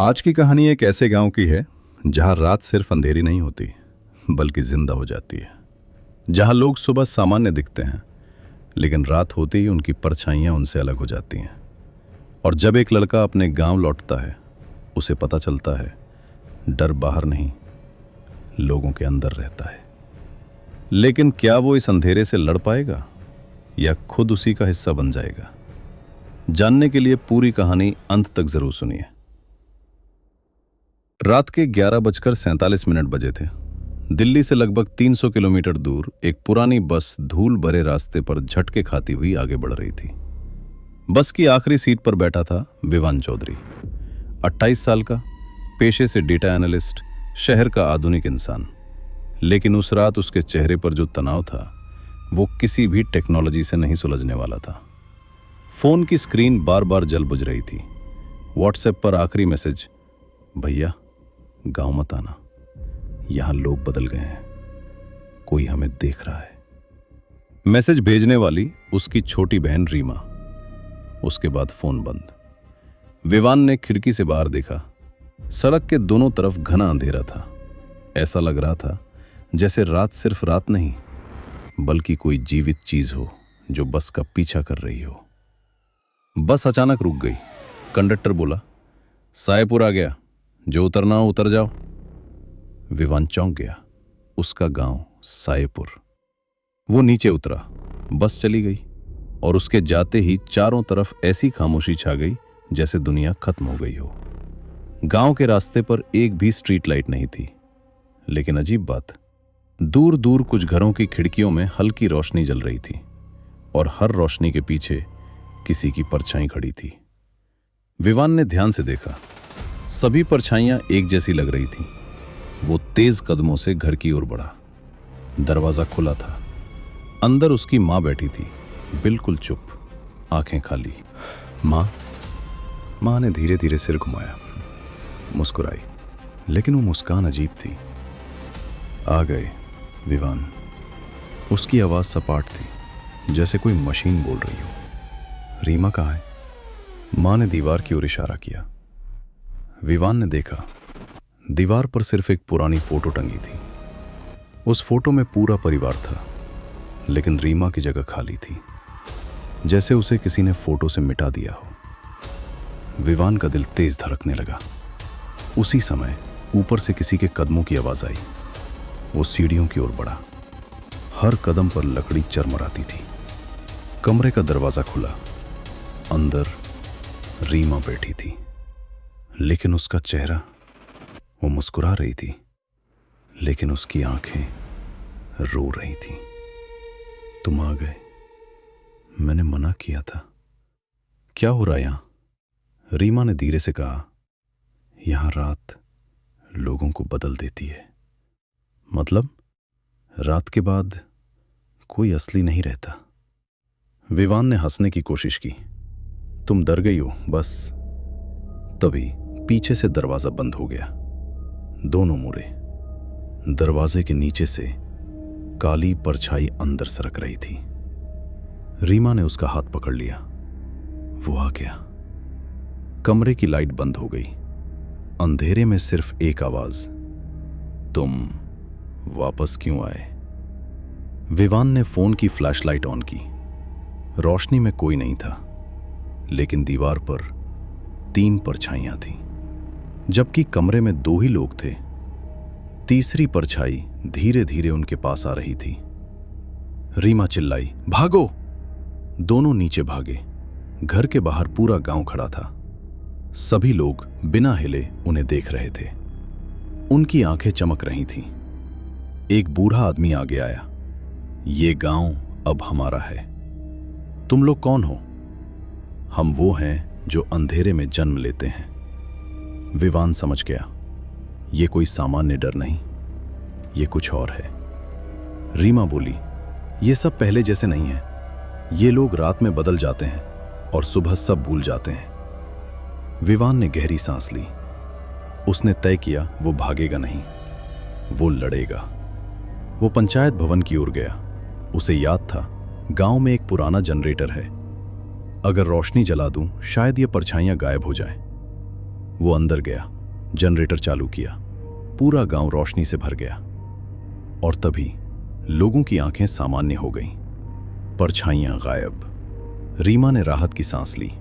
आज की कहानी एक ऐसे गांव की है जहां रात सिर्फ अंधेरी नहीं होती बल्कि जिंदा हो जाती है। जहां लोग सुबह सामान्य दिखते हैं लेकिन रात होते ही उनकी परछाइयां उनसे अलग हो जाती हैं। और जब एक लड़का अपने गांव लौटता है उसे पता चलता है डर बाहर नहीं, लोगों के अंदर रहता है। लेकिन क्या वो इस अंधेरे से लड़ पाएगा या खुद उसी का हिस्सा बन जाएगा? जानने के लिए पूरी कहानी अंत तक जरूर सुनिए। रात के 11:47 बजे थे। दिल्ली से लगभग 300 किलोमीटर दूर एक पुरानी बस धूल भरे रास्ते पर झटके खाती हुई आगे बढ़ रही थी। बस की आखिरी सीट पर बैठा था विवान चौधरी, 28 साल का, पेशे से डेटा एनालिस्ट, शहर का आधुनिक इंसान। लेकिन उस रात उसके चेहरे पर जो तनाव था वो किसी भी टेक्नोलॉजी से नहीं सुलझने वाला था। फोन की स्क्रीन बार बार जल बुझ रही थी। व्हाट्सएप पर आखिरी मैसेज, भैया गांव मत आना, यहां लोग बदल गए हैं, कोई हमें देख रहा है। मैसेज भेजने वाली उसकी छोटी बहन रीमा। उसके बाद फोन बंद। विवान ने खिड़की से बाहर देखा। सड़क के दोनों तरफ घना अंधेरा था। ऐसा लग रहा था जैसे रात सिर्फ रात नहीं बल्कि कोई जीवित चीज हो जो बस का पीछा कर रही हो। बस अचानक रुक गई। कंडक्टर बोला, सायपुर आ गया, जो उतरना हो उतर जाओ। विवान चौंक गया। उसका गांव सायपुर। वो नीचे उतरा। बस चली गई और उसके जाते ही चारों तरफ ऐसी खामोशी छा गई जैसे दुनिया खत्म हो गई हो। गांव के रास्ते पर एक भी स्ट्रीट लाइट नहीं थी। लेकिन अजीब बात, दूर दूर कुछ घरों की खिड़कियों में हल्की रोशनी जल रही थी और हर रोशनी के पीछे किसी की परछाई खड़ी थी। विवान ने ध्यान से देखा। सभी परछाइयां एक जैसी लग रही थीं। वो तेज कदमों से घर की ओर बढ़ा। दरवाजा खुला था। अंदर उसकी मां बैठी थी, बिल्कुल चुप, आंखें खाली। मां ने धीरे धीरे सिर घुमाया, मुस्कुराई, लेकिन वो मुस्कान अजीब थी। आ गए विवान। उसकी आवाज सपाट थी, जैसे कोई मशीन बोल रही हो। रीमा कहाँ है? मां ने दीवार की ओर इशारा किया। विवान ने देखा, दीवार पर सिर्फ एक पुरानी फोटो टंगी थी। उस फोटो में पूरा परिवार था, लेकिन रीमा की जगह खाली थी, जैसे उसे किसी ने फोटो से मिटा दिया हो। विवान का दिल तेज धड़कने लगा। उसी समय ऊपर से किसी के कदमों की आवाज आई। वो सीढ़ियों की ओर बढ़ा। हर कदम पर लकड़ी चरमराती थी। कमरे का दरवाजा खुला। अंदर रीमा बैठी थी, लेकिन उसका चेहरा, वो मुस्कुरा रही थी, लेकिन उसकी आंखें रो रही थी। तुम आ गए, मैंने मना किया था। क्या हो रहा यहां? रीमा ने धीरे से कहा, यहां रात लोगों को बदल देती है। मतलब रात के बाद कोई असली नहीं रहता। विवान ने हंसने की कोशिश की। तुम डर गई हो बस। तभी पीछे से दरवाजा बंद हो गया। दोनों मुड़े। दरवाजे के नीचे से काली परछाई अंदर सरक रही थी। रीमा ने उसका हाथ पकड़ लिया। वो आ गया। कमरे की लाइट बंद हो गई। अंधेरे में सिर्फ एक आवाज, तुम वापस क्यों आए? विवान ने फोन की फ्लैशलाइट ऑन की। रोशनी में कोई नहीं था, लेकिन दीवार पर 3 परछाइयां थीं, जबकि कमरे में 2 ही लोग थे। तीसरी परछाई धीरे धीरे उनके पास आ रही थी। रीमा चिल्लाई, भागो! दोनों नीचे भागे। घर के बाहर पूरा गांव खड़ा था। सभी लोग बिना हिले उन्हें देख रहे थे। उनकी आंखें चमक रही थीं। एक बूढ़ा आदमी आगे आया। ये गांव अब हमारा है। तुम लोग कौन हो? हम वो हैं जो अंधेरे में जन्म लेते हैं। विवान समझ गया, ये कोई सामान्य डर नहीं, ये कुछ और है। रीमा बोली, ये सब पहले जैसे नहीं है। ये लोग रात में बदल जाते हैं और सुबह सब भूल जाते हैं। विवान ने गहरी सांस ली। उसने तय किया वो भागेगा नहीं, वो लड़ेगा। वो पंचायत भवन की ओर गया। उसे याद था गांव में एक पुराना जनरेटर है। अगर रोशनी जला दूं शायद ये परछाइयां गायब हो जाएं। वो अंदर गया, जनरेटर चालू किया। पूरा गांव रोशनी से भर गया और तभी लोगों की आंखें सामान्य हो गईं। परछाइयां गायब। रीमा ने राहत की सांस ली,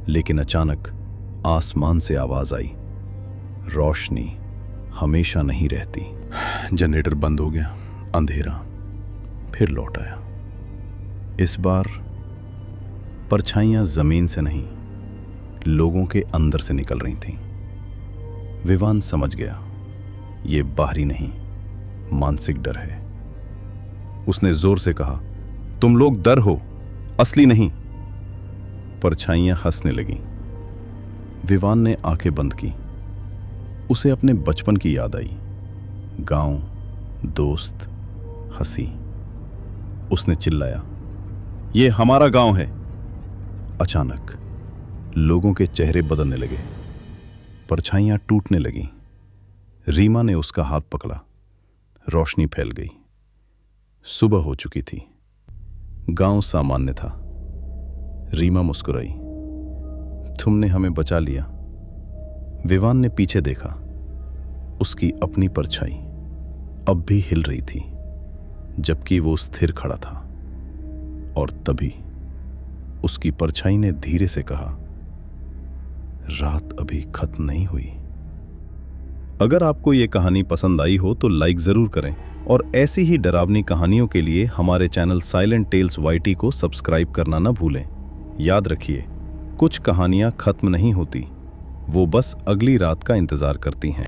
लेकिन अचानक आसमान से आवाज आई, रोशनी हमेशा नहीं रहती। जनरेटर बंद हो गया। अंधेरा फिर लौट आया। इस बार परछाइयां जमीन से नहीं, लोगों के अंदर से निकल रही थीं। विवान समझ गया, ये बाहरी नहीं, मानसिक डर है। उसने जोर से कहा, तुम लोग डर हो, असली नहीं। परछाइयां हंसने लगीं। विवान ने आंखें बंद की। उसे अपने बचपन की याद आई। गांव, दोस्त, हंसी। उसने चिल्लाया, ये हमारा गांव है। अचानक लोगों के चेहरे बदलने लगे। परछाइयां टूटने लगीं। रीमा ने उसका हाथ पकड़ा। रोशनी फैल गई। सुबह हो चुकी थी। गांव सामान्य था। रीमा मुस्कुराई, तुमने हमें बचा लिया। विवान ने पीछे देखा। उसकी अपनी परछाई अब भी हिल रही थी, जबकि वो स्थिर खड़ा था। और तभी उसकी परछाई ने धीरे से कहा, रात अभी खत्म नहीं हुई। अगर आपको ये कहानी पसंद आई हो तो लाइक जरूर करें और ऐसी ही डरावनी कहानियों के लिए हमारे चैनल साइलेंट टेल्स YT को सब्सक्राइब करना ना भूलें। याद रखिए, कुछ कहानियां खत्म नहीं होती, वो बस अगली रात का इंतजार करती हैं।